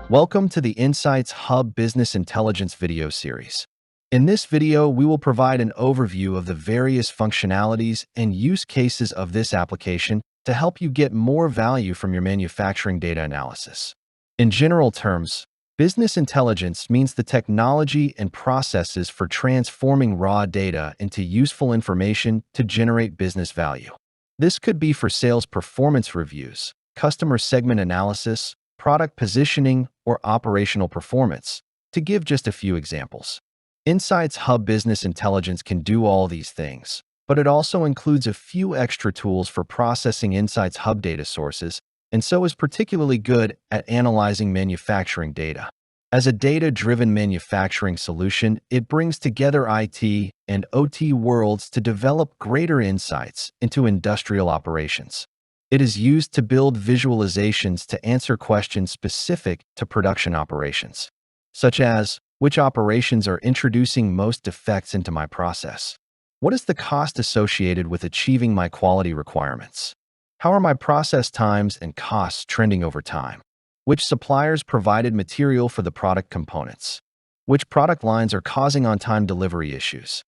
Welcome to the Insights Hub Business Intelligence video series. In this video, we will provide an overview of the various functionalities and use cases of this application to help you get more value from your manufacturing data analysis. In general terms, business intelligence means the technology and processes for transforming raw data into useful information to generate business value. This could be for sales performance reviews, customer segment analysis, product positioning, or operational performance, to give just a few examples. Insights Hub Business Intelligence can do all these things, but it also includes a few extra tools for processing Insights Hub data sources, and so is particularly good at analyzing manufacturing data. As a data-driven manufacturing solution, it brings together IT and OT worlds to develop greater insights into industrial operations. It is used to build visualizations to answer questions specific to production operations, such as, which operations are introducing most defects into my process? What is the cost associated with achieving my quality requirements? How are my process times and costs trending over time? Which suppliers provided material for the product components? Which product lines are causing on-time delivery issues?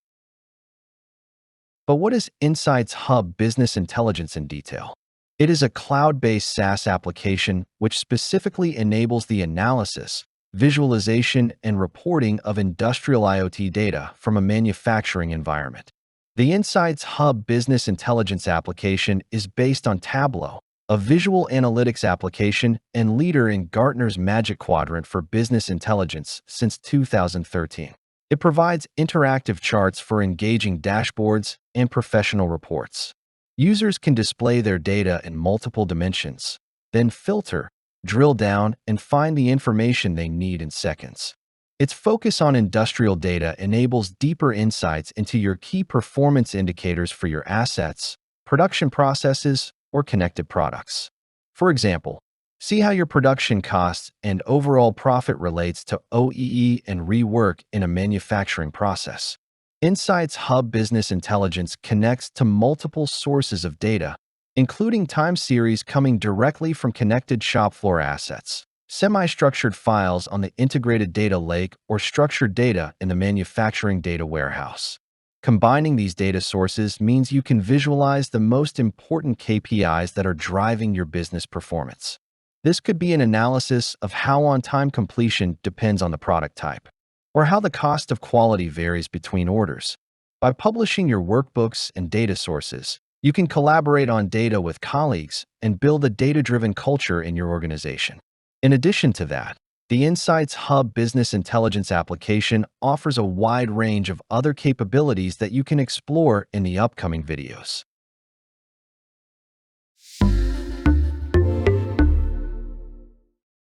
But what is Insights Hub Business Intelligence in detail? It is a cloud-based SaaS application which specifically enables the analysis, visualization, and reporting of industrial IoT data from a manufacturing environment. The Insights Hub Business Intelligence application is based on Tableau, a visual analytics application and leader in Gartner's Magic Quadrant for Business Intelligence since 2013. It provides interactive charts for engaging dashboards and professional reports. Users can display their data in multiple dimensions, then filter, drill down, and find the information they need in seconds. Its focus on industrial data enables deeper insights into your key performance indicators for your assets, production processes, or connected products. For example, see how your production costs and overall profit relates to OEE and rework in a manufacturing process. Insights Hub Business Intelligence connects to multiple sources of data, including time series coming directly from connected shop floor assets, semi-structured files on the integrated data lake, or structured data in the manufacturing data warehouse. Combining these data sources means you can visualize the most important KPIs that are driving your business performance. This could be an analysis of how on-time completion depends on the product type, or how the cost of quality varies between orders. By publishing your workbooks and data sources, you can collaborate on data with colleagues and build a data-driven culture in your organization. In addition to that, the Insights Hub Business Intelligence application offers a wide range of other capabilities that you can explore in the upcoming videos.